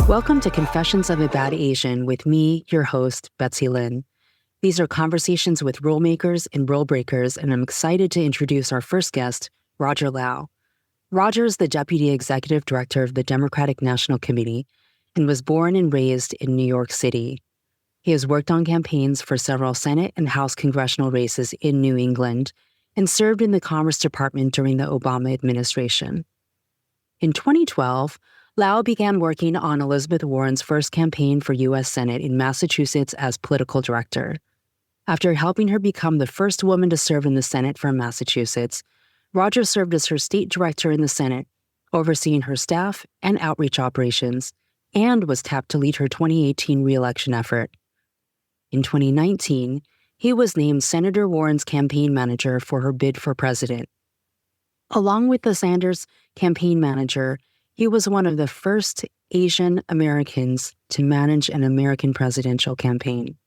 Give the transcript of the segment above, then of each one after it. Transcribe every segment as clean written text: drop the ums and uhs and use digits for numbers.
Welcome to Confessions of a Bad Asian with me, your host, Betsy Lin. These are conversations with rule makers and rule breakers, and I'm excited to introduce our first guest, Roger Lau. Roger is the Deputy Executive Director of the Democratic National Committee and was born and raised in New York City. He has worked on campaigns for several Senate and House congressional races in New England and served in the Commerce Department during the Obama administration. In 2012, Lau began working on Elizabeth Warren's first campaign for U.S. Senate in Massachusetts as political director. After helping her become the first woman to serve in the Senate from Massachusetts, Roger served as her state director in the Senate, overseeing her staff and outreach operations, and was tapped to lead her 2018 re-election effort. In 2019, he was named Senator Warren's campaign manager for her bid for president. Along with the Sanders campaign manager, he was one of the first Asian Americans to manage an American presidential campaign.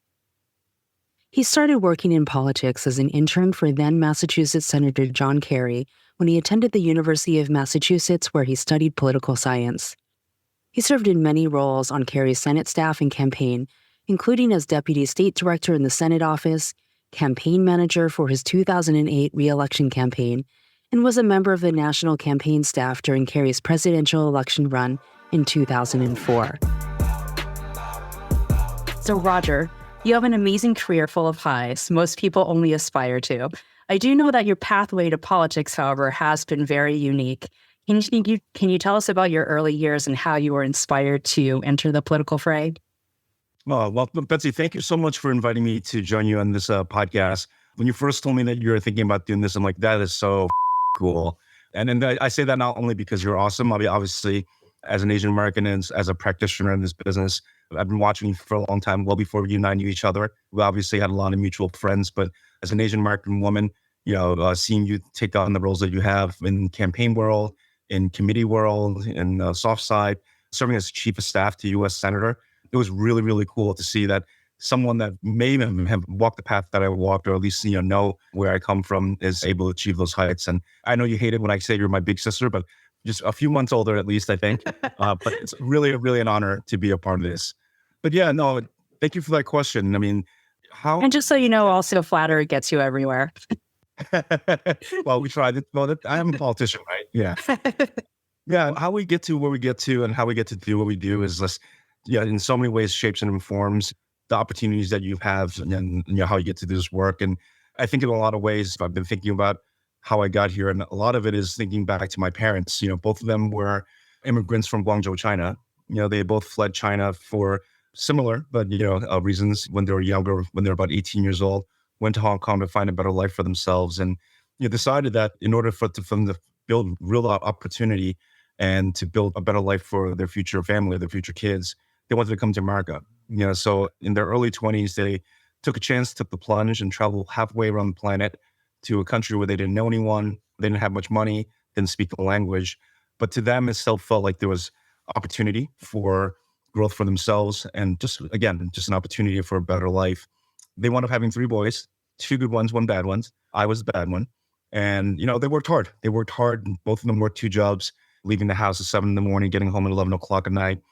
He started working in politics as an intern for then Massachusetts Senator John Kerry when he attended the University of Massachusetts, where he studied political science. He served in many roles on Kerry's Senate staff and campaign, including as Deputy State Director in the Senate office, campaign manager for his 2008 re-election campaign, and was a member of the national campaign staff during Kerry's presidential election run in 2004. So Roger, you have an amazing career full of highs most people only aspire to. I do know that your pathway to politics, however, has been very unique. Can you tell us about your early years and how you were inspired to enter the political fray? Oh, well, Betsy, thank you so much for inviting me to join you on this podcast. When you first told me that you were thinking about doing this, I'm like, that is so cool. And I say that not only because you're awesome. I mean, obviously, as an Asian American and as a practitioner in this business, I've been watching you for a long time, well before you and I knew each other. We obviously had a lot of mutual friends, but as an Asian American woman, seeing you take on the roles that you have in campaign world, in committee world, in soft side, serving as chief of staff to U.S. Senator, it was really, really cool to see that someone that may have walked the path that I walked, or at least know where I come from, is able to achieve those heights. And I know you hate it when I say you're my big sister, but just a few months older at least, I think. But it's really, really an honor to be a part of this. But yeah, no, thank you for that question. I mean, how... And just so you know, also flattery gets you everywhere. Well, we tried it. Well, I am a politician, right? Yeah. Yeah, how we get to where we get to and how we get to do what we do is just, in so many ways, shapes and informs the opportunities that you have and how you get to do this work. And I think in a lot of ways, I've been thinking about how I got here. And a lot of it is thinking back to my parents. Both of them were immigrants from Guangzhou, China. They both fled China for similar, but, reasons when they were younger, when they were about 18 years old, went to Hong Kong to find a better life for themselves. And decided that in order for them to build real opportunity and to build a better life for their future family, their future kids, they wanted to come to America. So in their early 20s, they took a chance, took the plunge, and traveled halfway around the planet to a country where they didn't know anyone, they didn't have much money, didn't speak the language. But to them, it still felt like there was opportunity for growth for themselves and just an opportunity for a better life. They wound up having 3 boys, 2 good ones, 1 bad one. I was the bad one. And, they worked hard. They worked hard. Both of them worked 2 jobs, leaving the house at 7 a.m, getting home at 11 o'clock at night,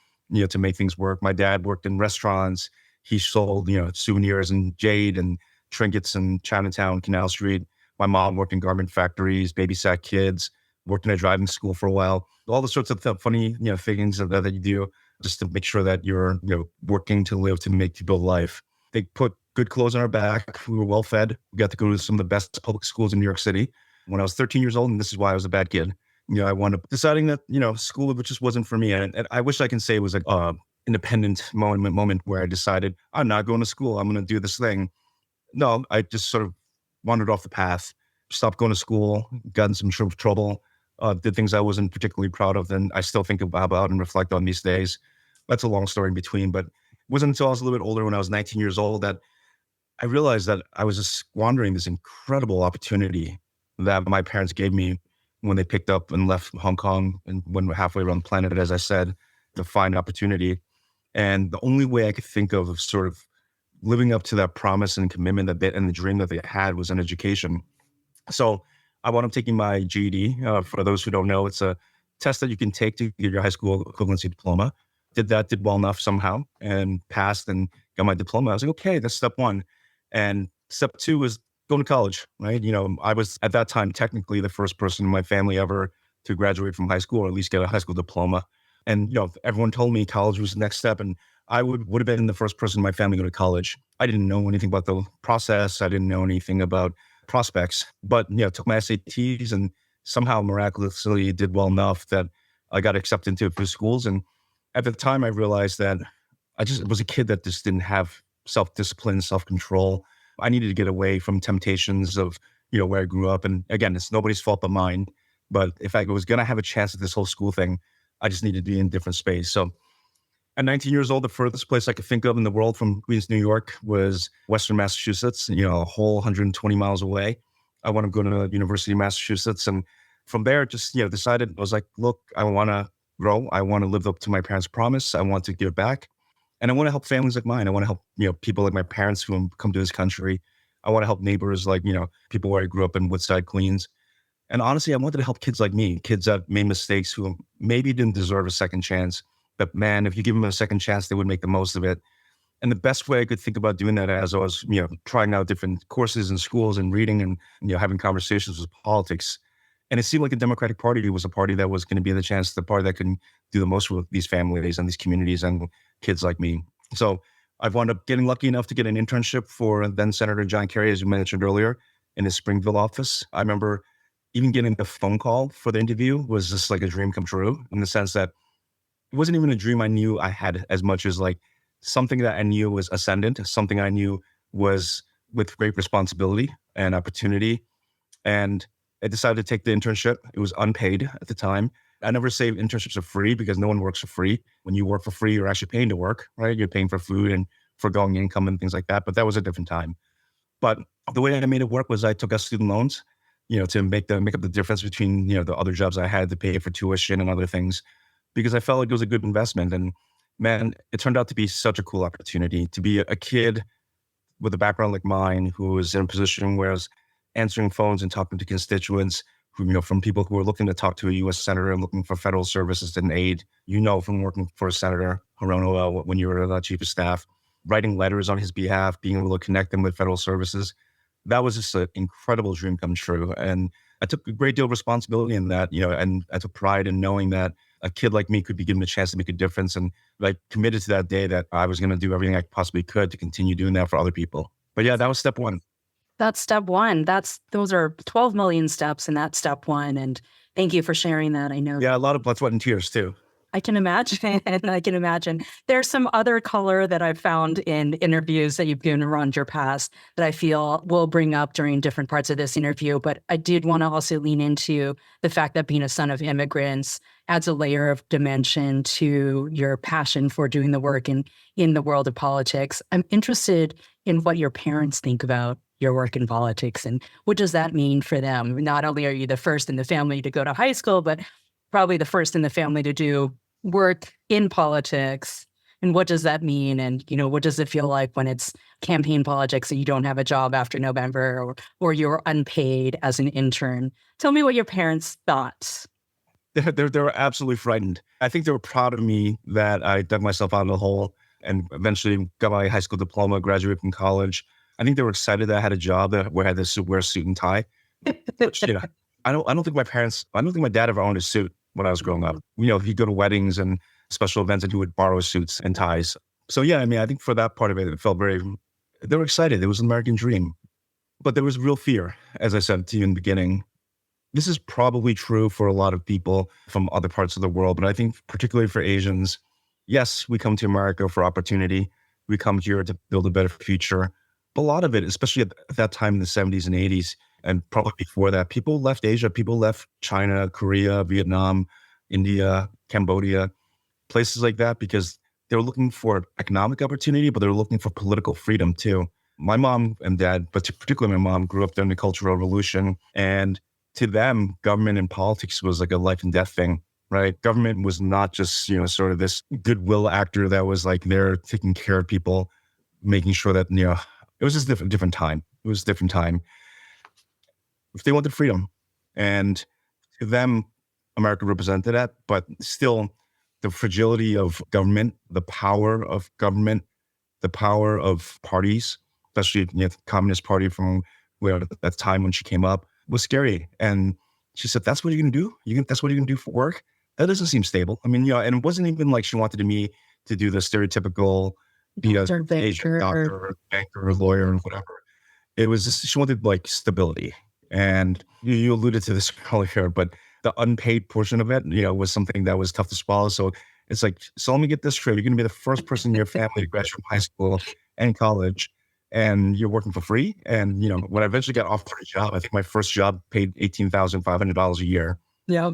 to make things work. My dad worked in restaurants. He sold, souvenirs and jade and trinkets in Chinatown, Canal Street. My mom worked in garment factories, babysat kids, worked in a driving school for a while. All the sorts of funny, things that you do just to make sure that you're, working to live, to build life. They put good clothes on our back. We were well fed. We got to go to some of the best public schools in New York City. When I was 13 years old, and this is why I was a bad kid, I wound up deciding that, school just wasn't for me. And I wish I can say it was like independent moment where I decided, I'm not going to school. I'm going to do this thing. No, I just sort of wandered off the path, stopped going to school, got in some trouble, did things I wasn't particularly proud of, and I still think about and reflect on these days. That's a long story in between, but it wasn't until I was a little bit older, when I was 19 years old, that I realized that I was just squandering this incredible opportunity that my parents gave me when they picked up and left Hong Kong and went halfway around the planet, as I said, to find opportunity. And the only way I could think of sort of living up to that promise and commitment and the dream that they had was an education. So I wound up taking my GED. For those who don't know, it's a test that you can take to get your high school equivalency diploma. Did well enough somehow and passed and got my diploma. I was like, okay, that's step one. And step two was going to college, right? I was at that time technically the first person in my family ever to graduate from high school or at least get a high school diploma. And, everyone told me college was the next step. And I would have been the first person in my family to go to college. I didn't know anything about the process. I didn't know anything about prospects, but, took my SATs and somehow miraculously did well enough that I got accepted into a few schools. And at the time I realized that I just was a kid that just didn't have self-discipline, self-control. I needed to get away from temptations of, where I grew up. And again, it's nobody's fault but mine. But if I was going to have a chance at this whole school thing, I just needed to be in a different space. So at 19 years old, the furthest place I could think of in the world from Queens, New York was Western Massachusetts, a whole 120 miles away. I want to go to the University of Massachusetts. And from there, just, decided, I was like, look, I want to grow. I want to live up to my parents' promise. I want to give back. And I want to help families like mine. I want to help, people like my parents who come to this country. I want to help neighbors like, people where I grew up in Woodside, Queens. And honestly, I wanted to help kids like me, kids that made mistakes who maybe didn't deserve a second chance. But man, if you give them a second chance, they would make the most of it. And the best way I could think about doing that as I was, trying out different courses in schools and reading and, having conversations with politics. And it seemed like the Democratic Party was a party that was going to be the party that can do the most with these families and these communities and kids like me. So I've wound up getting lucky enough to get an internship for then Senator John Kerry, as you mentioned earlier, in his Springfield office. I remember even getting the phone call for the interview was just like a dream come true, in the sense that it wasn't even a dream I knew I had as much as like something that I knew was ascendant, something I knew was with great responsibility and opportunity. And I decided to take the internship. It was unpaid at the time. I never say internships are free because no one works for free. When you work for free, you're actually paying to work, right? You're paying for food and foregoing income and things like that. But that was a different time. But the way I made it work was I took out student loans, to make up the difference between, the other jobs I had to pay for tuition and other things, because I felt like it was a good investment. And man, it turned out to be such a cool opportunity to be a kid with a background like mine, who was in a position where I was answering phones and talking to constituents who, from people who were looking to talk to a U.S. senator and looking for federal services and aid, from working for a senator, Hirono, when you were the chief of staff, writing letters on his behalf, being able to connect them with federal services. That was just an incredible dream come true. And I took a great deal of responsibility in that, and I took pride in knowing that a kid like me could be given a chance to make a difference. And I committed to that day that I was going to do everything I possibly could to continue doing that for other people. But yeah, that was step one. That's step one. Those are 12 million steps in that step one. And thank you for sharing that. I know. Yeah, a lot of blood, sweat, and tears too. I can imagine. I can imagine. There's some other color that I've found in interviews that you've given around your past that I feel we'll bring up during different parts of this interview. But I did want to also lean into the fact that being a son of immigrants adds a layer of dimension to your passion for doing the work in the world of politics. I'm interested in what your parents think about your work in politics and what does that mean for them? Not only are you the first in the family to go to high school, but probably the first in the family to do work in politics. And what does that mean? And, what does it feel like when it's campaign politics and you don't have a job after November or you're unpaid as an intern? Tell me what your parents thought. They were absolutely frightened. I think they were proud of me that I dug myself out of the hole and eventually got my high school diploma, graduated from college. I think they were excited that I had a job where I had to wear a suit and tie. Which, I don't think my dad ever owned a suit when I was growing up. He'd go to weddings and special events and he would borrow suits and ties. So yeah, I think for that part of it felt they were excited. It was an American dream. But there was real fear, as I said to you in the beginning. This is probably true for a lot of people from other parts of the world, but I think particularly for Asians, yes, we come to America for opportunity. We come here to build a better future. But a lot of it, especially at that time in the 70s and 80s, and probably before that, people left Asia, people left China, Korea, Vietnam, India, Cambodia, places like that, because they were looking for economic opportunity, but they were looking for political freedom too. My mom and dad, but particularly my mom, grew up during the Cultural Revolution. And to them, government and politics was like a life and death thing, right? Government was not just, sort of this goodwill actor that was like there taking care of people, making sure that, it was just a different time. It was a different time. If they wanted freedom, and to them, America represented that, but still the fragility of government, the power of government, the power of parties, especially the Communist Party from where at that time when she came up was scary. And she said, "That's what you're going to do? That's what you're going to do for work? That doesn't seem stable." I mean, and it wasn't even like she wanted me to do the stereotypical be a Doctor, Asian banker, doctor, banker, lawyer, or whatever. It was just, she wanted like stability. And you alluded to this earlier, but the unpaid portion of it, was something that was tough to swallow. So it's like, so let me get this straight. You're going to be the first person in your family to graduate from high school and college, and you're working for free. And, when I eventually got offered a job, I think my first job paid $18,500 a year. Yeah.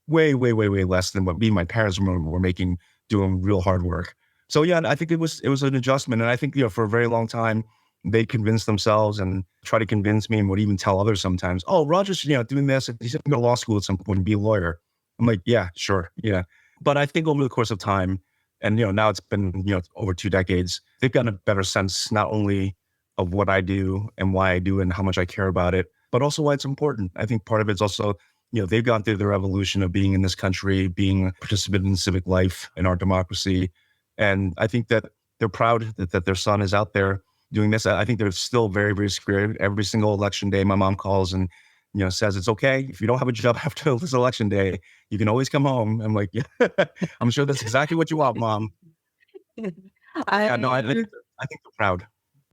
Way, way, way, way less than what me and my parents were making doing real hard work. So yeah, I think it was an adjustment. And I think, for a very long time, they convinced themselves and try to convince me and would even tell others sometimes, "Oh, Roger's, doing this. He's going to go to law school at some point and be a lawyer." I'm like, yeah, sure. Yeah. But I think over the course of time, and, now it's been, over 2 decades, they've gotten a better sense, not only of what I do and why I do and how much I care about it, but also why it's important. I think part of it's also, they've gone through their evolution of being in this country, being a participant in civic life in our democracy. And I think that they're proud that their son is out there doing this. I think they're still very, very scared. Every single election day, my mom calls and, says, "It's okay. If you don't have a job after this election day, you can always come home." I'm like, yeah, I'm sure that's exactly what you want, Mom. I think they're proud.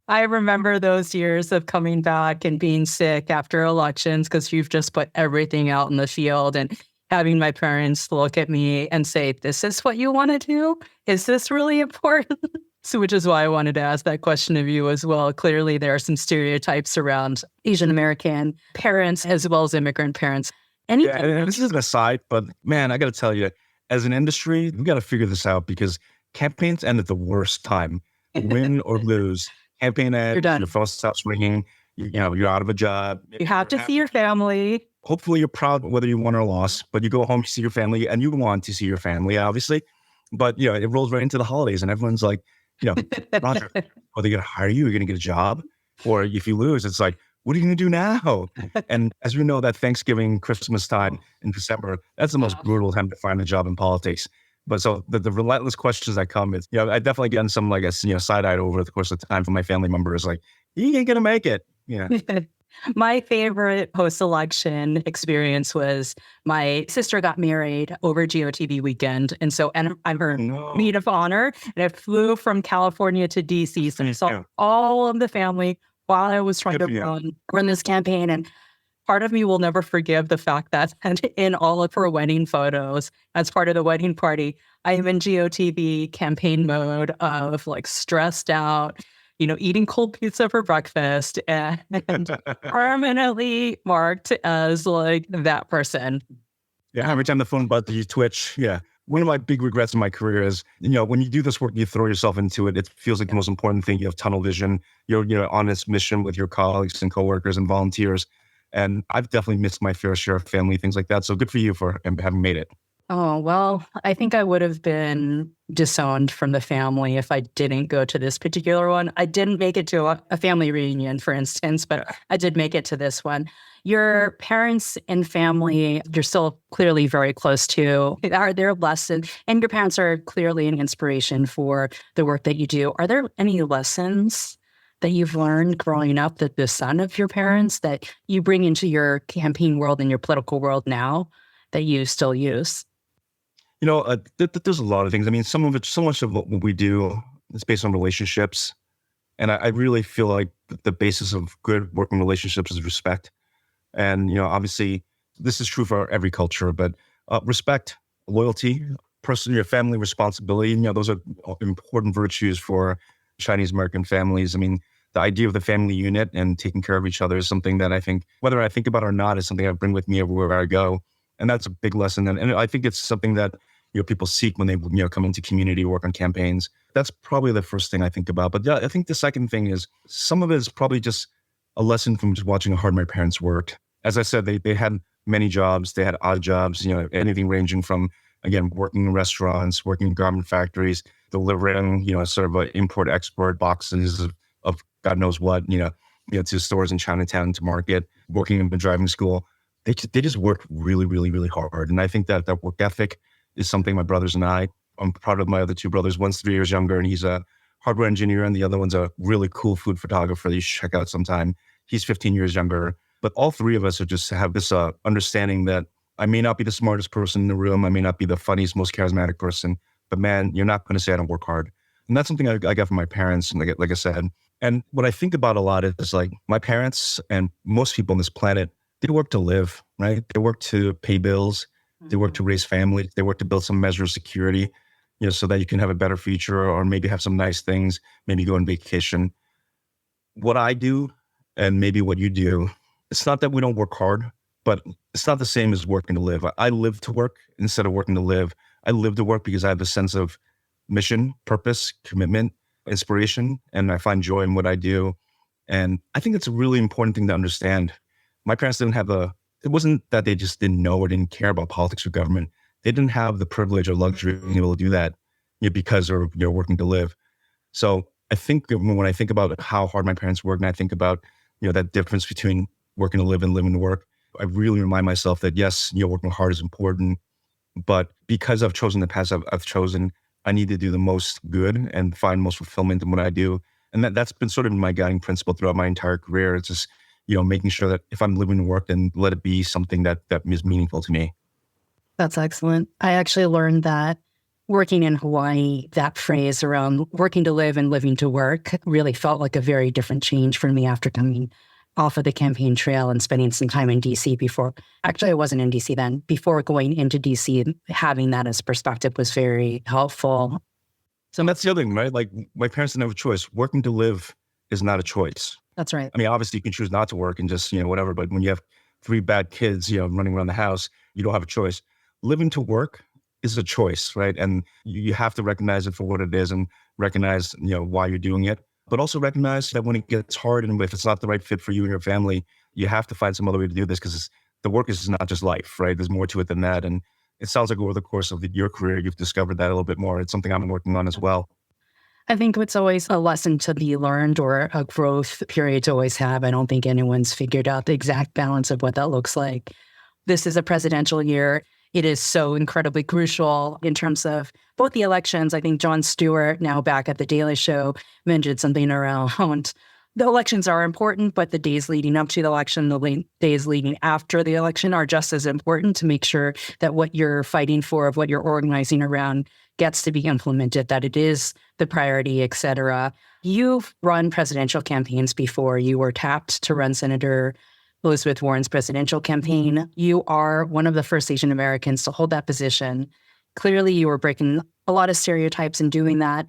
I remember those years of coming back and being sick after elections because you've just put everything out in the field, and having my parents look at me and say, "This is what you want to do? Is this really important?" So, which is why I wanted to ask that question of you as well. Clearly, there are some stereotypes around Asian American parents as well as immigrant parents. And this is an aside, but man, I got to tell you, as an industry, we got to figure this out because campaigns end at the worst time. Win or lose, campaign ends, you're done. Your phone stops ringing. You're out of a job. You have to see your family. Hopefully, you're proud whether you won or lost, but you go home, you see your family, and you want to see your family, obviously. But it rolls right into the holidays, and everyone's like, "Roger, are they going to hire you? Are you going to get a job?" Or if you lose, it's like, "What are you going to do now?" And as we know, that Thanksgiving, Christmas time in December, that's the most brutal time to find a job in politics. But so the relentless questions that come is, I definitely get some, like, side-eyed over the course of time from my family members, like, "You ain't going to make it." Yeah. My favorite post-election experience was my sister got married over GOTV weekend. And so I'm her maid of honor. And I flew from California to DC. So I saw all of the family while I was trying to run this campaign. And part of me will never forgive the fact that in all of her wedding photos, as part of the wedding party, I am in GOTV campaign mode of like stressed out, eating cold pizza for breakfast and permanently marked as like that person. Yeah, every time the phone buzzes, you twitch. Yeah. One of my big regrets in my career is, when you do this work, you throw yourself into it. It feels like the most important thing. You have tunnel vision. You're on this mission with your colleagues and coworkers and volunteers. And I've definitely missed my fair share of family, things like that. So good for you for having made it. Oh, well, I think I would have been disowned from the family if I didn't go to this particular one. I didn't make it to a family reunion, for instance, but I did make it to this one. Your parents and family, you're still clearly very close to. Are there lessons? And your parents are clearly an inspiration for the work that you do. Are there any lessons that you've learned growing up, that the son of your parents, that you bring into your campaign world and your political world now that you still use? There's a lot of things. I mean, so much of what we do is based on relationships. And I really feel like the basis of good working relationships is respect. And, obviously, this is true for every culture, but respect, loyalty, personal, family responsibility, those are important virtues for Chinese American families. I mean, the idea of the family unit and taking care of each other is something that I think, whether I think about it or not, is something I bring with me everywhere I go. And that's a big lesson. And I think it's something that, people seek when they, come into community work on campaigns. That's probably the first thing I think about. But yeah, I think the second thing is some of it is probably just a lesson from just watching how hard my parents worked. As I said, they had many jobs. They had odd jobs, anything ranging from, again, working in restaurants, working in garment factories, delivering, sort of import-export boxes of God knows what, to stores in Chinatown to market, working in the driving school. they just work really, really, really hard. And I think that that work ethic is something my brothers and I'm proud of my other two brothers. One's 3 years younger and he's a hardware engineer, and the other one's a really cool food photographer that you should check out sometime. He's 15 years younger. But all three of us are just have this understanding that I may not be the smartest person in the room. I may not be the funniest, most charismatic person, but man, you're not going to say I don't work hard. And that's something I got from my parents, like I said. And what I think about a lot is like my parents and most people on this planet, they work to live, right? They work to pay bills. They work to raise families. They work to build some measure of security, so that you can have a better future or maybe have some nice things, maybe go on vacation. What I do and maybe what you do, it's not that we don't work hard, but it's not the same as working to live. I live to work instead of working to live. I live to work because I have a sense of mission, purpose, commitment, inspiration, and I find joy in what I do. And I think it's a really important thing to understand. My parents didn't have it wasn't that they just didn't know or didn't care about politics or government. They didn't have the privilege or luxury of being able to do that because they're working to live. So I think when I think about how hard my parents work, and I think about, that difference between working to live and living to work, I really remind myself that yes, working hard is important, but because I've chosen the path I've chosen, I need to do the most good and find most fulfillment in what I do. And that's been sort of my guiding principle throughout my entire career. It's just, making sure that if I'm living to work, then let it be something that is meaningful to me. That's excellent. I actually learned that working in Hawaii, that phrase around working to live and living to work really felt like a very different change for me after coming off of the campaign trail and spending some time in DC before. Actually, I wasn't in DC then. Before going into DC, having that as perspective was very helpful. So that's the other thing, right? Like my parents didn't have a choice. Working to live is not a choice. That's right. I mean, obviously you can choose not to work and just, whatever. But when you have 3 bad kids, running around the house, you don't have a choice. Living to work is a choice, right? And you have to recognize it for what it is and recognize, why you're doing it. But also recognize that when it gets hard and if it's not the right fit for you and your family, you have to find some other way to do this because the work is not just life, right? There's more to it than that. And it sounds like over the course of your career, you've discovered that a little bit more. It's something I'm working on as well. I think it's always a lesson to be learned or a growth period to always have. I don't think anyone's figured out the exact balance of what that looks like. This is a presidential year. It is so incredibly crucial in terms of both the elections. I think Jon Stewart, now back at The Daily Show, mentioned something around the elections are important, but the days leading up to the election, the days leading after the election are just as important to make sure that what you're fighting for, of what you're organizing around, gets to be implemented, that it is the priority, et cetera. You've run presidential campaigns before. You were tapped to run Senator Elizabeth Warren's presidential campaign. You are one of the first Asian Americans to hold that position. Clearly, you were breaking a lot of stereotypes in doing that.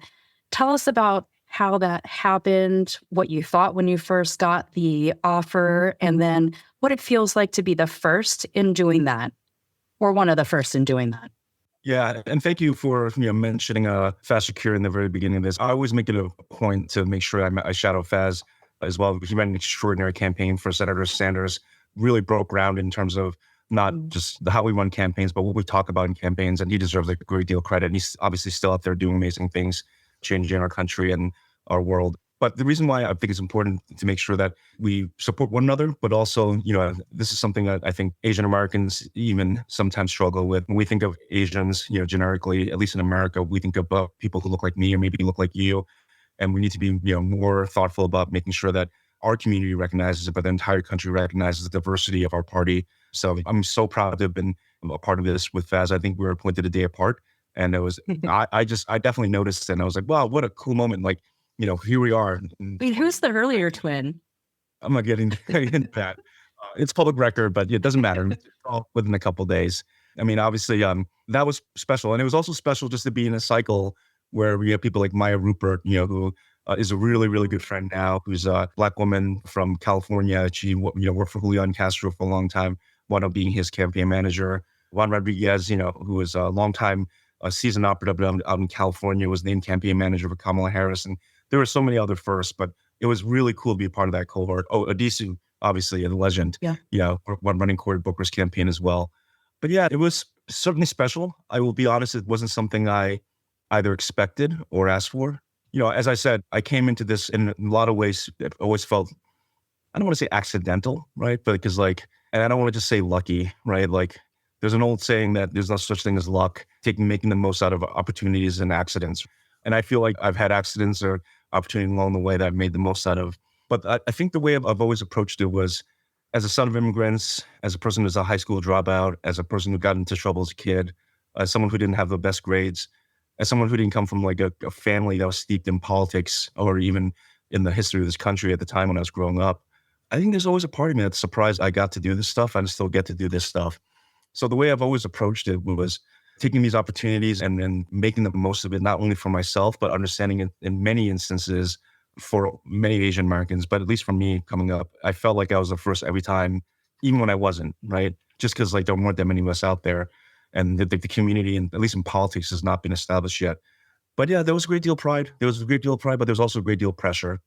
Tell us about how that happened, what you thought when you first got the offer, and then what it feels like to be the first in doing that, or one of the first in doing that. Yeah, and thank you for mentioning Faz Shakir in the very beginning of this. I always make it a point to make sure I shadow Faz as well. He ran an extraordinary campaign for Senator Sanders, really broke ground in terms of not just how we run campaigns, but what we talk about in campaigns. And he deserves a great deal of credit. And he's obviously still out there doing amazing things, changing our country and our world. But the reason why I think it's important to make sure that we support one another, but also, this is something that I think Asian Americans even sometimes struggle with. When we think of Asians, generically, at least in America, we think about people who look like me or maybe look like you. And we need to be, more thoughtful about making sure that our community recognizes it, but the entire country recognizes the diversity of our party. So I'm so proud to have been a part of this with Faz. I think we were appointed a day apart. And it was, I definitely noticed it. And I was like, wow, what a cool moment. Like, here we are. Wait, who's the earlier twin? I'm not getting into that. It's public record, but it doesn't matter. It's all within a couple of days. I mean, obviously, that was special. And it was also special just to be in a cycle where we have people like Maya Rupert, who is a really, really good friend now, who's a Black woman from California. She, worked for Julian Castro for a long time, wound up being his campaign manager. Juan Rodriguez, who was a longtime seasoned operative out in California, was named campaign manager for Kamala Harris. And there were so many other firsts, but it was really cool to be a part of that cohort. Oh, Adisu, obviously, a legend, running Cory Booker's campaign as well. But yeah, it was certainly special. I will be honest, it wasn't something I either expected or asked for. As I said, I came into this in a lot of ways, it always felt, I don't want to say accidental, right? But because And I don't want to just say lucky, right? Like there's an old saying that there's no such thing as luck, making the most out of opportunities and accidents. And I feel like I've had accidents or opportunity along the way that I've made the most out of. But I think the way I've always approached it was as a son of immigrants, as a person who's a high school dropout, as a person who got into trouble as a kid, as someone who didn't have the best grades, as someone who didn't come from like a family that was steeped in politics or even in the history of this country at the time when I was growing up. I think there's always a part of me that's surprised I got to do this stuff and still get to do this stuff. So the way I've always approached it was taking these opportunities and then making the most of it, not only for myself, but understanding it in many instances for many Asian Americans. But at least for me coming up, I felt like I was the first every time, even when I wasn't, right? Just because like there weren't that many of us out there and the community, and at least in politics, has not been established yet. But yeah, there was a great deal of pride. There was a great deal of pride, but there was also a great deal of pressure.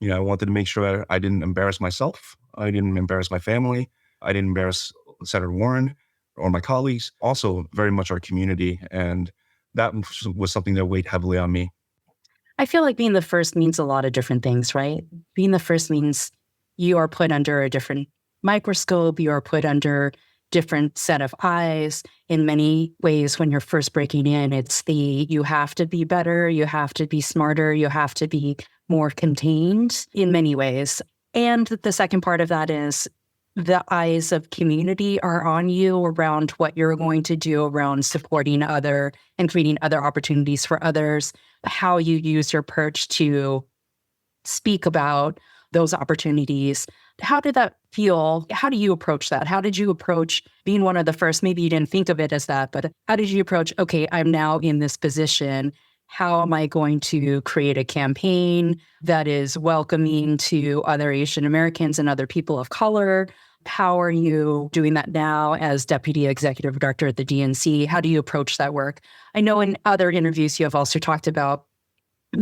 I wanted to make sure I didn't embarrass myself. I didn't embarrass my family. I didn't embarrass Senator Warren or my colleagues, also very much our community. And that was something that weighed heavily on me. I feel like being the first means a lot of different things, right? Being the first means you are put under a different microscope, you are put under different set of eyes. In many ways, when you're first breaking in, you have to be better, you have to be smarter, you have to be more contained in many ways. And the second part of that is the eyes of community are on you around what you're going to do around supporting other and creating other opportunities for others, how you use your perch to speak about those opportunities. How did that feel? How do you approach that? How did you approach being one of the first? Maybe you didn't think of it as that, but how did you approach, okay, I'm now in this position. How am I going to create a campaign that is welcoming to other Asian Americans and other people of color? How are you doing that now as Deputy Executive Director at the DNC? How do you approach that work? I know in other interviews you have also talked about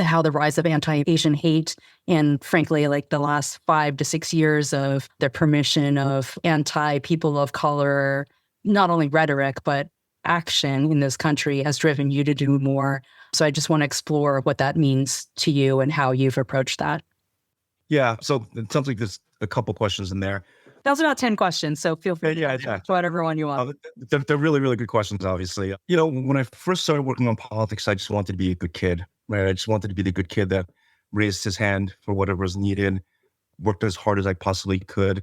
how the rise of anti-Asian hate and frankly, like the last 5 to 6 years of the permission of anti-people of color, not only rhetoric, but action in this country has driven you to do more. So I just want to explore what that means to you and how you've approached that. Yeah. So it sounds like there's a couple questions in there. That was about 10 questions, so feel free Yeah. to whatever one you want. They're really, really good questions, obviously. When I first started working on politics, I just wanted to be a good kid, right? I just wanted to be the good kid that raised his hand for whatever was needed, worked as hard as I possibly could,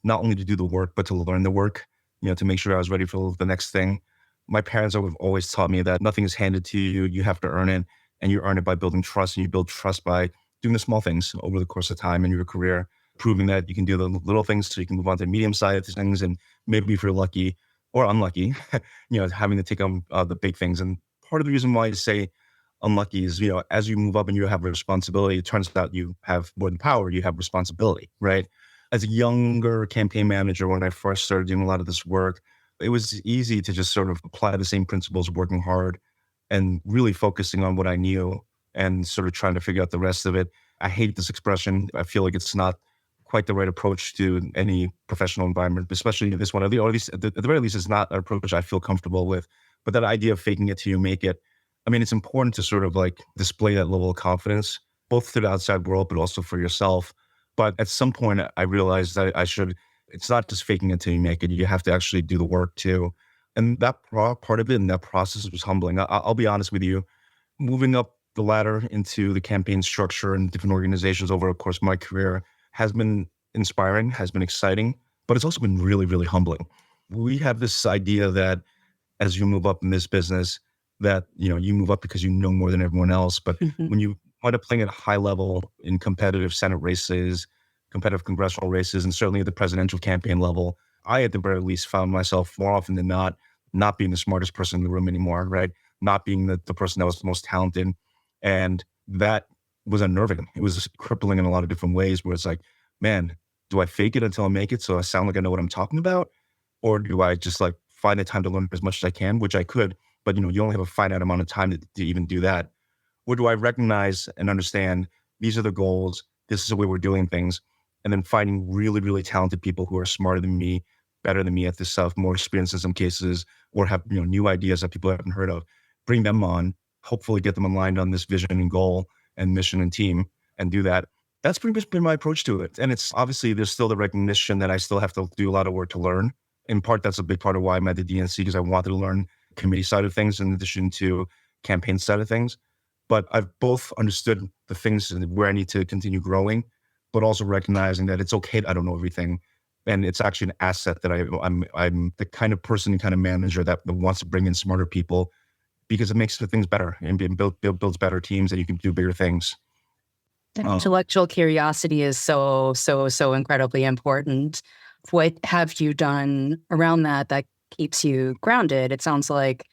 not only to do the work, but to learn the work, to make sure I was ready for the next thing. My parents have always taught me that nothing is handed to you. You have to earn it, and you earn it by building trust, and you build trust by doing the small things over the course of time in your career, proving that you can do the little things so you can move on to medium-sized things, and maybe if you're lucky or unlucky, having to take on the big things. And part of the reason why I say unlucky is, as you move up and you have a responsibility, it turns out you have more than power, you have responsibility, right? As a younger campaign manager, when I first started doing a lot of this work, it was easy to just sort of apply the same principles, working hard and really focusing on what I knew and sort of trying to figure out the rest of it. I hate this expression. I feel like it's not quite the right approach to any professional environment, especially this one, or at least at the very least, it's not an approach I feel comfortable with. But that idea of faking it till you make it, I mean, it's important to sort of like display that level of confidence, both to the outside world, but also for yourself. But at some point, I realized that it's not just faking it till you make it. You have to actually do the work too. And that part of it and that process was humbling. I'll be honest with you, moving up the ladder into the campaign structure and different organizations over the course of my career has been inspiring, has been exciting, but it's also been really, really humbling. We have this idea that as you move up in this business, that, you move up because you know more than everyone else. But when you wind up playing at a high level in competitive Senate races, competitive congressional races, and certainly at the presidential campaign level, I, at the very least, found myself more often than not being the smartest person in the room anymore, right? Not being the person that was the most talented. And that was unnerving. It was crippling in a lot of different ways where it's like, man, do I fake it until I make it so I sound like I know what I'm talking about? Or do I just like find the time to learn as much as I can, which I could, but you only have a finite amount of time to even do that. Or do I recognize and understand these are the goals, this is the way we're doing things, and then finding really, really talented people who are smarter than me, better than me at this stuff, more experienced in some cases, or have new ideas that people haven't heard of, bring them on, hopefully get them aligned on this vision and goal and mission and team, and do that. That's pretty much been my approach to it. And it's obviously there's still the recognition that I still have to do a lot of work to learn. In part, that's a big part of why I'm at the DNC, because I wanted to learn committee side of things in addition to campaign side of things. But I've both understood the things where I need to continue growing, but also recognizing that it's okay that I don't know everything. And it's actually an asset that I'm the kind of person, kind of manager that wants to bring in smarter people because it makes the things better and builds better teams and you can do bigger things. Intellectual curiosity is so incredibly important. What have you done around that keeps you grounded? It sounds like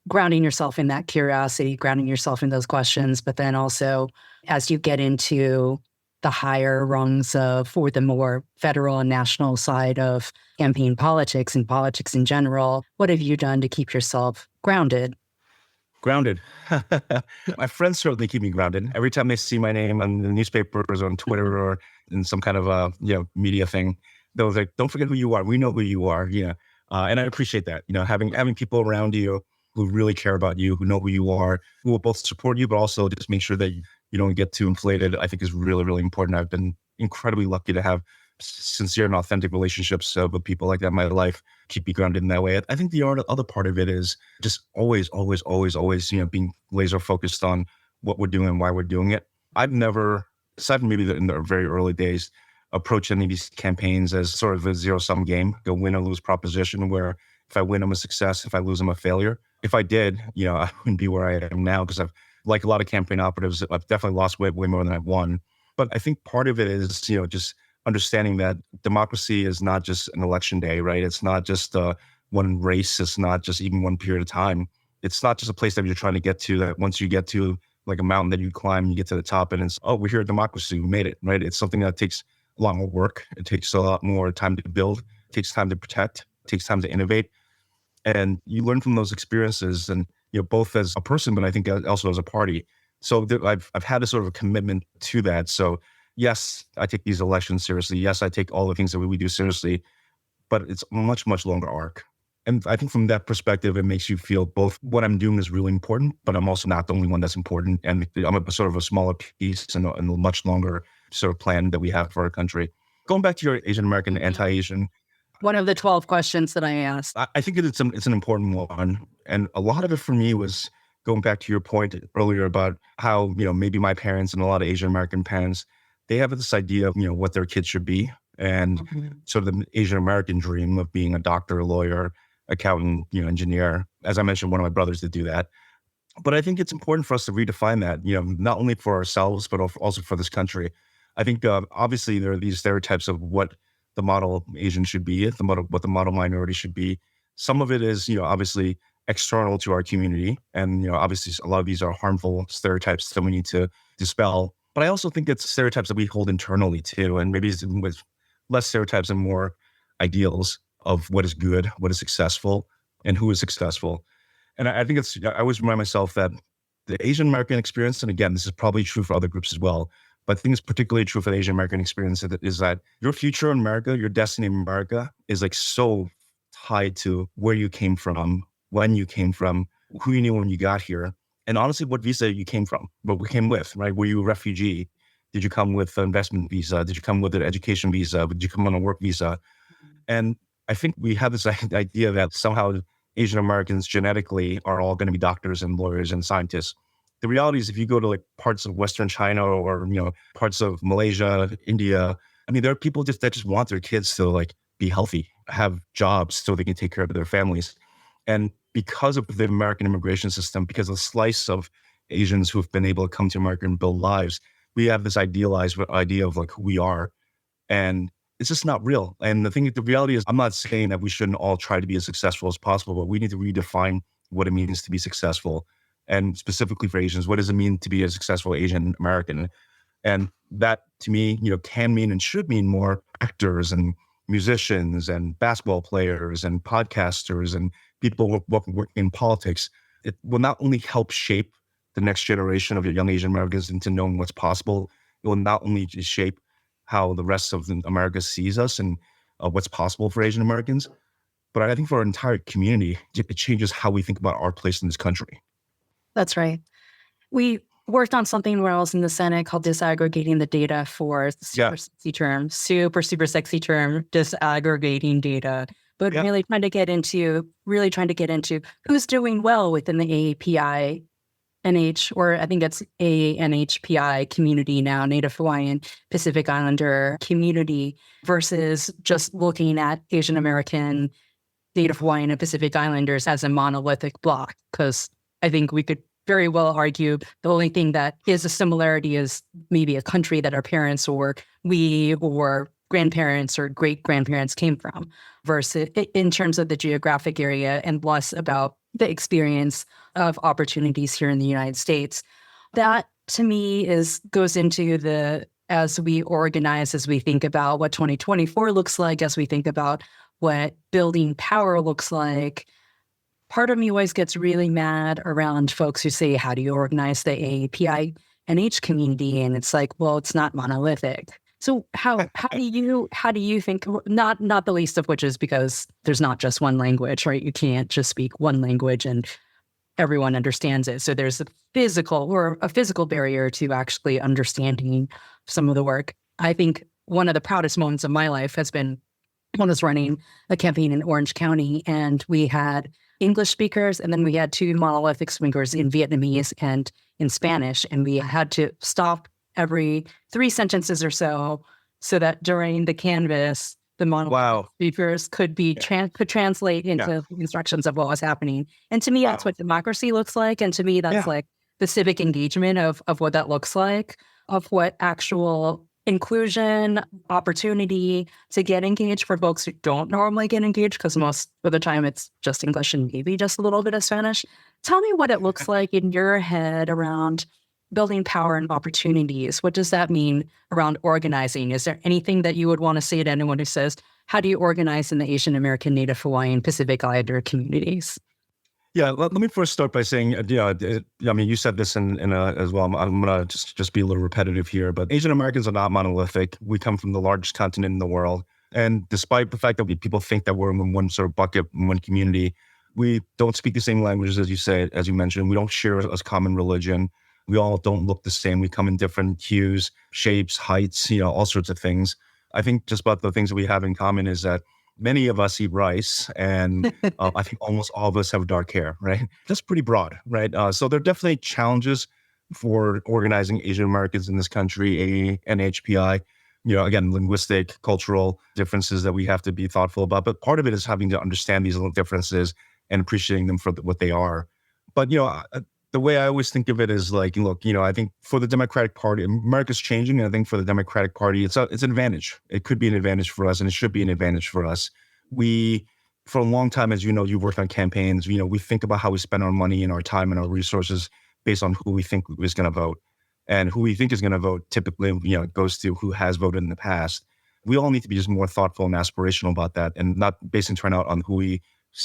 grounding yourself in that curiosity, grounding yourself in those questions, but then also as you get into the higher rungs of, or the more federal and national side of campaign politics and politics in general, what have you done to keep yourself grounded? Grounded. My friends certainly keep me grounded. Every time they see my name on the newspapers, on Twitter, or in some kind of media thing, they'll like, "Don't forget who you are. We know who you are." And I appreciate that. Having people around you who really care about you, who know who you are, who will both support you, but also just make sure that you don't get too inflated, I think is really, really important. I've been incredibly lucky to have sincere and authentic relationships with people like that in my life, keep me grounded in that way. I think the other part of it is just always, being laser focused on what we're doing and why we're doing it. I've never, aside from maybe in the very early days, approached any of these campaigns as sort of a zero-sum game, a win or lose proposition where if I win, I'm a success. If I lose, I'm a failure. If I did, I wouldn't be where I am now because like a lot of campaign operatives, I've definitely lost way more than I've won. But I think part of it is, just understanding that democracy is not just an election day, right? It's not just one race. It's not just even one period of time. It's not just a place that you're trying to get to, that once you get to like a mountain that you climb, you get to the top and it's, oh, we're here at democracy. We made it, right? It's something that takes a lot more work. It takes a lot more time to build. It takes time to protect. It takes time to innovate. And you learn from those experiences and, both as a person, but I think also as a party. So I've had a sort of a commitment to that. So yes, I take these elections seriously. Yes, I take all the things that we do seriously, but it's a much, much longer arc. And I think from that perspective, it makes you feel both what I'm doing is really important, but I'm also not the only one that's important. And I'm a sort of a smaller piece in a much longer sort of plan that we have for our country. Going back to your Asian American, anti-Asian, one of the 12 questions that I asked. I think it's an important one. And a lot of it for me was going back to your point earlier about how, maybe my parents and a lot of Asian American parents, they have this idea of, what their kids should be. And sort of the Asian American dream of being a doctor, lawyer, accountant, engineer. As I mentioned, one of my brothers did do that. But I think it's important for us to redefine that, not only for ourselves, but also for this country. I think obviously there are these stereotypes of what the model Asian should be, what the model minority should be. Some of it is, obviously external to our community. And, obviously a lot of these are harmful stereotypes that we need to dispel. But I also think it's stereotypes that we hold internally too. And maybe it's with less stereotypes and more ideals of what is good, what is successful, and who is successful. And I think I always remind myself that the Asian American experience, and again, this is probably true for other groups as well, but I think it's particularly true for the Asian American experience is that your future in America, your destiny in America is like so tied to where you came from, when you came from, who you knew when you got here, and honestly, what visa you came from, what we came with, right? Were you a refugee? Did you come with an investment visa? Did you come with an education visa? Did you come on a work visa? And I think we have this idea that somehow Asian Americans genetically are all going to be doctors and lawyers and scientists. The reality is if you go to like parts of Western China or, parts of Malaysia, India, I mean, there are people that just want their kids to like be healthy, have jobs so they can take care of their families. And because of the American immigration system, because of the slice of Asians who have been able to come to America and build lives, we have this idealized idea of like who we are. And it's just not real. And the reality is, I'm not saying that we shouldn't all try to be as successful as possible, but we need to redefine what it means to be successful. And specifically for Asians, what does it mean to be a successful Asian American? And that to me, can mean and should mean more actors and musicians and basketball players and podcasters and people working in politics. It will not only help shape the next generation of young Asian Americans into knowing what's possible, it will not only just shape how the rest of America sees us and what's possible for Asian Americans, but I think for our entire community, it changes how we think about our place in this country. That's right. We worked on something when I was in the Senate called disaggregating the data for Yeah. super sexy term, disaggregating data, but Yeah. really trying to get into who's doing well within the AAPI NH, or I think it's ANHPI community now, Native Hawaiian Pacific Islander community, versus just looking at Asian American, Native Hawaiian, and Pacific Islanders as a monolithic block. Because I think we could very well argue the only thing that is a similarity is maybe a country that our parents or we or grandparents or great grandparents came from, versus in terms of the geographic area, and less about the experience of opportunities here in the United States. That to me goes into as we organize, as we think about what 2024 looks like, as we think about what building power looks like. Part of me always gets really mad around folks who say, how do you organize the AAPI NH community? And it's like, well, it's not monolithic. So how do you think, not the least of which is because there's not just one language, right? You can't just speak one language and everyone understands it. So there's a physical barrier to actually understanding some of the work. I think one of the proudest moments of my life has been when I was running a campaign in Orange County, and we had English speakers, and then we had two monolithic speakers in Vietnamese and in Spanish, and we had to stop every 3 sentences or so that during the canvas, the monolithic speakers could translate into instructions of what was happening. And to me, that's what democracy looks like. And to me, that's like the civic engagement of what that looks like, of what actual inclusion, opportunity to get engaged for folks who don't normally get engaged, because most of the time it's just English and maybe just a little bit of Spanish. Tell me what it looks like in your head around building power and opportunities. What does that mean around organizing? Is there anything that you would want to say to anyone who says, how do you organize in the Asian American, Native Hawaiian, Pacific Islander communities? Yeah, let me first start by saying, I mean, you said this as well. I'm going to just be a little repetitive here, but Asian Americans are not monolithic. We come from the largest continent in the world. And despite the fact that people think that we're in one sort of bucket, in one community, we don't speak the same languages, as you mentioned. We don't share a common religion. We all don't look the same. We come in different hues, shapes, heights, all sorts of things. I think just about the things that we have in common is that many of us eat rice, and I think almost all of us have dark hair, right? That's pretty broad, right? So there are definitely challenges for organizing Asian Americans in this country, NHPI, again, linguistic, cultural differences that we have to be thoughtful about. But part of it is having to understand these little differences and appreciating them for what they are. But, the way I always think of it is like, look, I think for the Democratic Party, America's changing. And I think for the Democratic Party, it's an advantage. It could be an advantage for us, and it should be an advantage for us. We, for a long time, as you know, you've worked on campaigns, we think about how we spend our money and our time and our resources based on who we think is going to vote. And who we think is going to vote typically, goes to who has voted in the past. We all need to be just more thoughtful and aspirational about that, and not basing turnout on who we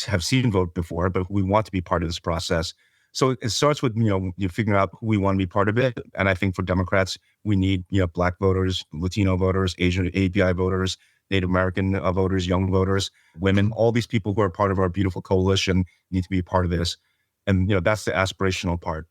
have seen vote before, but who we want to be part of this process. So it starts with, you figuring out who we want to be part of it. And I think for Democrats, we need, Black voters, Latino voters, Asian API voters, Native American voters, young voters, women, all these people who are part of our beautiful coalition need to be part of this. And, that's the aspirational part.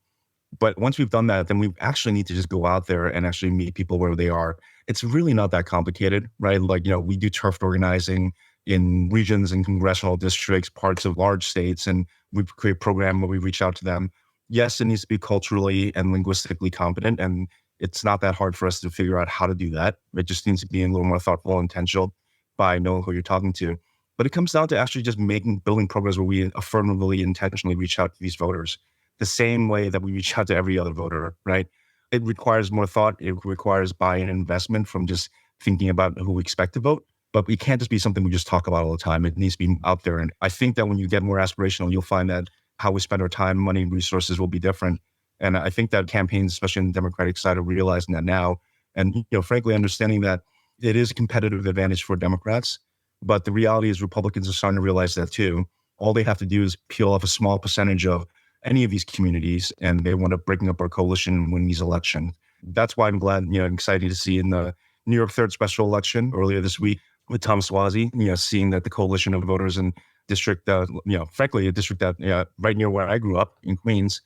But once we've done that, then we actually need to just go out there and actually meet people where they are. It's really not that complicated, right? Like, we do turf organizing in regions and congressional districts, parts of large states, and we create a program where we reach out to them. Yes, it needs to be culturally and linguistically competent, and it's not that hard for us to figure out how to do that. It just needs to be a little more thoughtful and intentional by knowing who you're talking to. But it comes down to actually just building programs where we affirmatively, intentionally reach out to these voters the same way that we reach out to every other voter, right? It requires more thought. It requires buy-in and investment from just thinking about who we expect to vote. But it can't just be something we just talk about all the time. It needs to be out there. And I think that when you get more aspirational, you'll find that how we spend our time, money, resources will be different. And I think that campaigns, especially on the Democratic side, are realizing that now. And, frankly, understanding that it is a competitive advantage for Democrats. But the reality is Republicans are starting to realize that too. All they have to do is peel off a small percentage of any of these communities, and they want to breaking up our coalition and win these elections. That's why I'm glad, excited to see in the New York 3rd special election earlier this week, with Tom Suozzi, seeing that the coalition of voters in district, frankly, a district that right near where I grew up in Queens,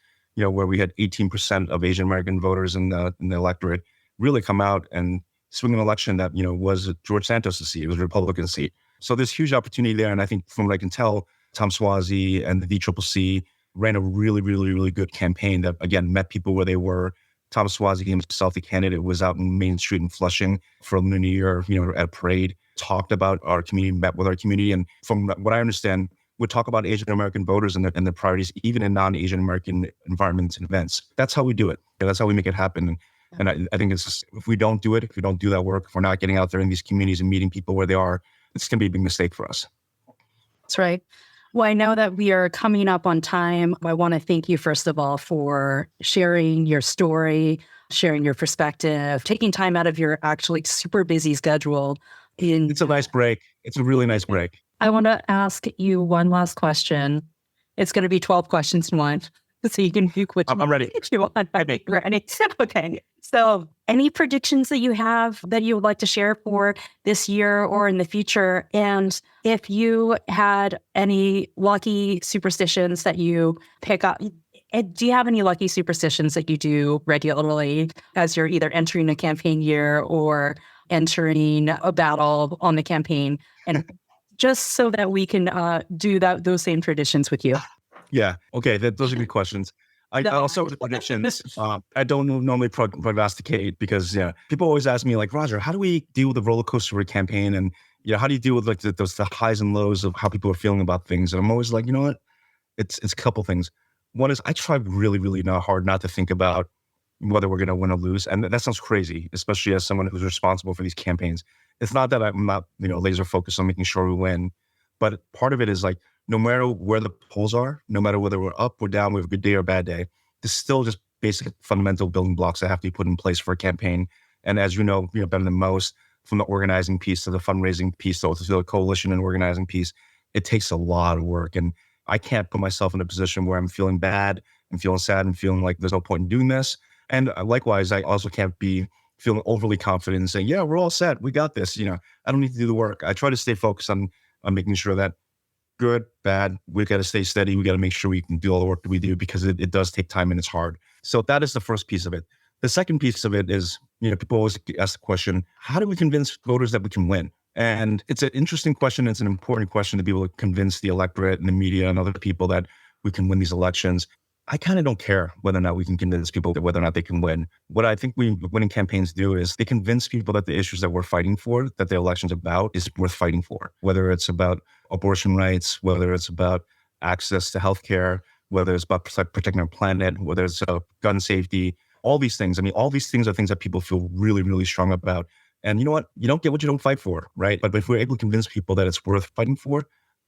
where we had 18% of Asian American voters in the electorate really come out and swing an election that, was George Santos' seat. It was a Republican seat. So there's huge opportunity there. And I think from what I can tell, Tom Suozzi and the DCCC ran a really, really, really good campaign that, again, met people where they were. Tom Suozzi himself, the candidate, was out in Main Street in Flushing for Lunar New Year, at a parade, talked about our community, met with our community. And from what I understand, would talk about Asian American voters and their priorities, even in non-Asian American environments and events. That's how we do it. That's how we make it happen. And I think it's just, if we don't do it, if we don't do that work, if we're not getting out there in these communities and meeting people where they are, it's going to be a big mistake for us. That's right. Well, I know that we are coming up on time. I want to thank you, first of all, for sharing your story, sharing your perspective, taking time out of your actually super busy schedule. It's a nice break. It's a really nice break. I want to ask you one last question. It's going to be 12 questions in one, so you can pick which I'm ready. You want. I'm ready. Okay. So any predictions that you have that you would like to share for this year or in the future? And if you had any lucky superstitions that you pick up, do you have any lucky superstitions that you do regularly as you're either entering a campaign year or entering a battle on the campaign? And just so that we can do those same traditions with you. Yeah. Okay. Those are good questions. I'll start with the predictions. I don't normally prognosticate because people always ask me like, Roger, how do we deal with the roller coaster of a campaign? And how do you deal with like the highs and lows of how people are feeling about things? And I'm always like, you know what? It's a couple things. One is I try really, really not hard not to think about whether we're going to win or lose. And that sounds crazy, especially as someone who's responsible for these campaigns. It's not that I'm not, laser focused on making sure we win, but part of it is like, no matter where the polls are, no matter whether we're up or down, we have a good day or a bad day, there's still just basic fundamental building blocks that have to be put in place for a campaign. And as you know better than most, from the organizing piece to the fundraising piece to the coalition and organizing piece, it takes a lot of work. And I can't put myself in a position where I'm feeling bad and feeling sad and feeling like there's no point in doing this. And likewise, I also can't be feeling overly confident and saying, yeah, we're all set. We got this. I don't need to do the work. I try to stay focused on making sure that good, bad, we got to stay steady. We got to make sure we can do all the work that we do because it does take time and it's hard. So that is the first piece of it. The second piece of it is, people always ask the question, how do we convince voters that we can win? And it's an interesting question. It's an important question to be able to convince the electorate and the media and other people that we can win these elections. I kind of don't care whether or not we can convince people whether or not they can win. What I think winning campaigns do is they convince people that the issues that we're fighting for, that the election's about, is worth fighting for. Whether it's about abortion rights, whether it's about access to healthcare, whether it's about protecting our planet, whether it's gun safety, all these things. I mean, all these things are things that people feel really, really strong about. And you know what? You don't get what you don't fight for, right? But if we're able to convince people that it's worth fighting for,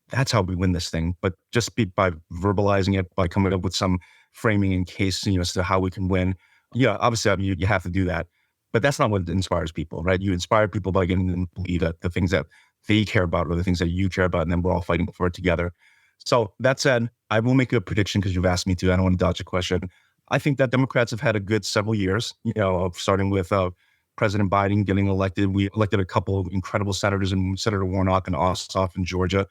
that's how we win this thing. But just by verbalizing it, by coming up with some framing in case, as to how we can win. Yeah, obviously, you have to do that. But that's not what inspires people, right? You inspire people by getting them to believe that the things that they care about are the things that you care about, and then we're all fighting for it together. So that said, I will make a prediction because you've asked me to. I don't want to dodge a question. I think that Democrats have had a good several years, starting with President Biden getting elected. We elected a couple of incredible senators, and Senator Warnock and Ossoff in Georgia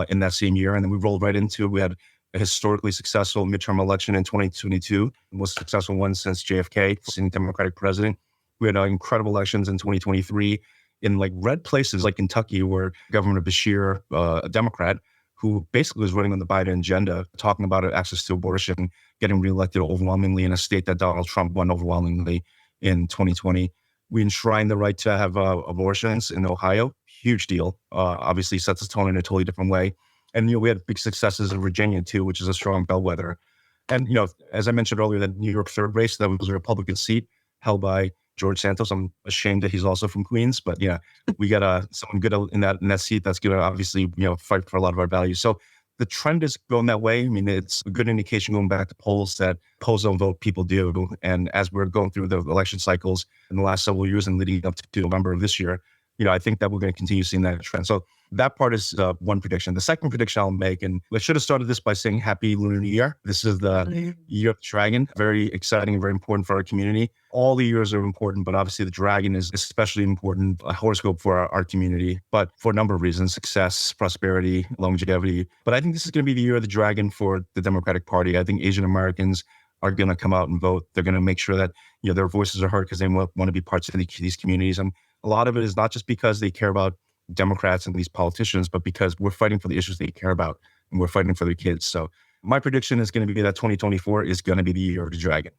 in that same year. And then we rolled right into it. We had a historically successful midterm election in 2022, the most successful one since JFK, sitting Democratic president. We had incredible elections in 2023 in like red places like Kentucky, where Governor Beshear, a Democrat, who basically was running on the Biden agenda, talking about access to abortion, getting reelected overwhelmingly in a state that Donald Trump won overwhelmingly in 2020. We enshrined the right to have abortions in Ohio. Huge deal. Obviously sets the tone in a totally different way. And, we had big successes in Virginia too, which is a strong bellwether. And, as I mentioned earlier, the New York third race, that was a Republican seat held by George Santos. I'm ashamed that he's also from Queens, but yeah, we got someone good in that seat that's going to obviously, fight for a lot of our values. So the trend is going that way. I mean, it's a good indication going back to polls that polls don't vote, people do. And as we're going through the election cycles in the last several years and leading up to November of this year, I think that we're going to continue seeing that trend. So that part is one prediction. The second prediction I'll make, and I should have started this by saying Happy Lunar New Year. This is the year of the dragon. Very exciting and very important for our community. All the years are important, but obviously the dragon is especially important, a horoscope for our community, but for a number of reasons: success, prosperity, longevity. But I think this is going to be the year of the dragon for the Democratic Party. I think Asian Americans are going to come out and vote. They're going to make sure that, their voices are heard because they want to be parts of these communities. And a lot of it is not just because they care about Democrats and these politicians, but because we're fighting for the issues they care about and we're fighting for their kids. So my prediction is going to be that 2024 is going to be the year of the dragon.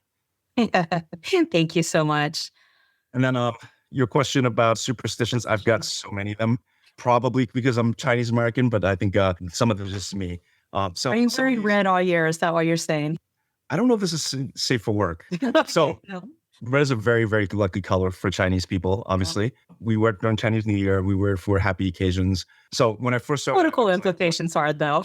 Thank you so much. And then your question about superstitions, I've got so many of them, probably because I'm Chinese American, but I think some of them are just me. So are you wearing red all year? Is that what you're saying? I don't know if this is safe for work. So red is a very, very lucky color for Chinese people, obviously. We wear it during Chinese New Year. We wear it for happy occasions. So when I first started... Political implications are, though.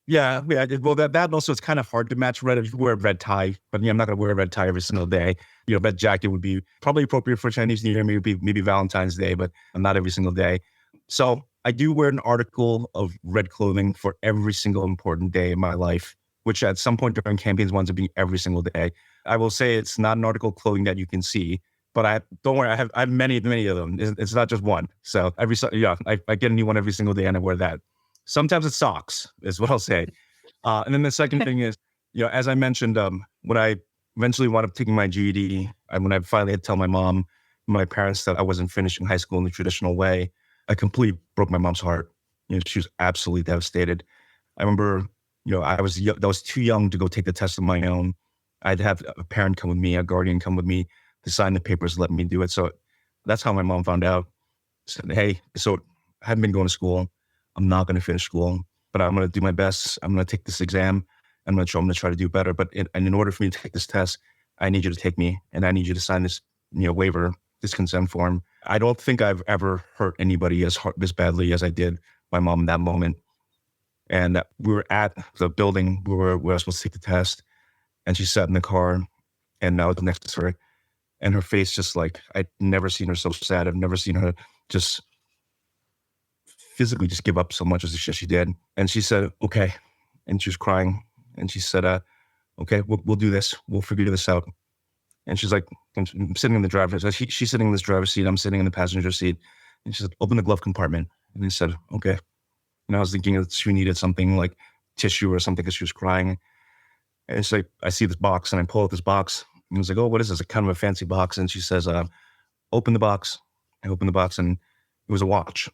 Yeah. Well, that also, it's kind of hard to match red if you wear a red tie, but I'm not going to wear a red tie every single day. Red jacket would be probably appropriate for Chinese New Year, maybe Valentine's Day, but not every single day. So I do wear an article of red clothing for every single important day in my life, which at some point during campaigns winds up being every single day. I will say it's not an article of clothing that you can see, but don't worry, I have many of them. It's not just one. So I get a new one every single day and I wear that. Sometimes it's socks, is what I'll say. And then the second thing is, as I mentioned, when I eventually wound up taking my GED, when I finally had to tell my parents that I wasn't finishing high school in the traditional way, I completely broke my mom's heart. She was absolutely devastated. I remember, I was too young to go take the test on my own. I'd have a parent come with me, a guardian come with me to sign the papers, let me do it. So that's how my mom found out. Said, hey, so I hadn't been going to school. I'm not going to finish school, but I'm going to do my best. I'm going to take this exam. I'm going to try to do better. But in order for me to take this test, I need you to take me and I need you to sign this, waiver, this consent form. I don't think I've ever hurt anybody as badly as I did my mom in that moment. And we were at the building where we were supposed to take the test, and she sat in the car, and I was next to her, and her face just like, I'd never seen her so sad. I've never seen her just physically just give up so much as she did. And she said, okay. And she was crying. And she said, okay, we'll do this. We'll figure this out. And she's like, I'm sitting in the driver's seat. She's sitting in this driver's seat. I'm sitting in the passenger seat. And she said, open the glove compartment. And I said, okay. And I was thinking that she needed something like tissue or something because she was crying. And it's like, I see this box and I pull out this box. And I was like, oh, what is this? A kind of a fancy box. And she says, open the box. I opened the box and it was a watch.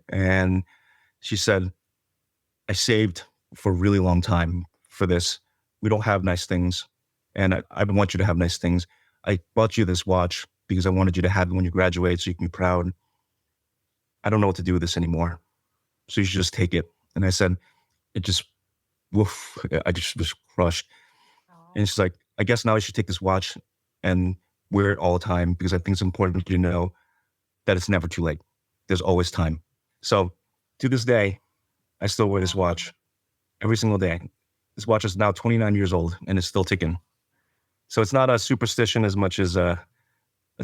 And she said, I saved for a really long time for this. We don't have nice things. And I want you to have nice things. I bought you this watch because I wanted you to have it when you graduate so you can be proud. I don't know what to do with this anymore. So you should just take it. And I said, I just was crushed. Aww. And she's like, I guess now I should take this watch and wear it all the time because I think it's important for you to know that it's never too late. There's always time. So to this day, I still wear this watch every single day. This watch is now 29 years old and it's still ticking. So it's not a superstition as much as a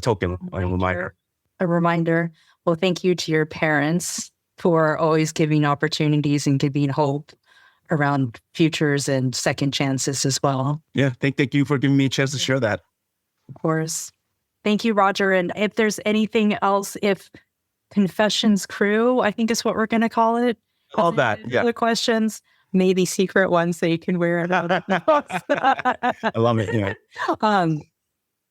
token, a reminder. A reminder. Well, thank you to your parents for always giving opportunities and giving hope around futures and second chances as well. Yeah, thank you for giving me a chance to share that. Of course. Thank you, Roger. And if there's anything else, if Confessions Crew, I think is what we're going to call it. All that, yeah. Other questions, maybe secret ones that you can wear it out. I love it, yeah.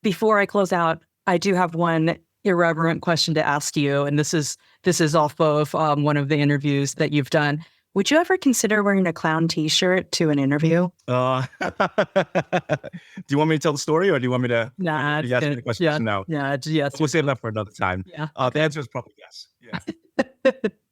Before I close out, I do have one irreverent question to ask you, and this is off of one of the interviews that you've done. Would you ever consider wearing a clown T-shirt to an interview? Do you want me to tell the story, or do you want me to? Nah, you ask me the question now. Yeah, yes. We'll save that for another time. Yeah. The answer is probably yes. Yeah.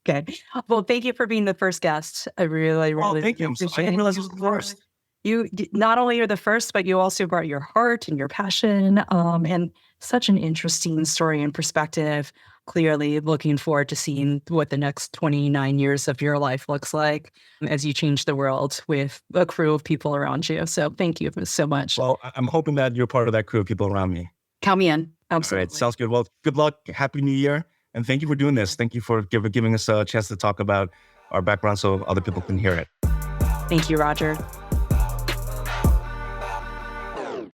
Okay. Well, thank you for being the first guest. I really thank you. I didn't realize it was the first. You not only are the first, but you also brought your heart and your passion, and such an interesting story and perspective. Clearly looking forward to seeing what the next 29 years of your life looks like as you change the world with a crew of people around you. So thank you so much. Well, I'm hoping that you're part of that crew of people around me. Count me in. Absolutely. All right, sounds good. Well, good luck. Happy New Year. And thank you for doing this. Thank you for giving us a chance to talk about our background so other people can hear it. Thank you, Roger.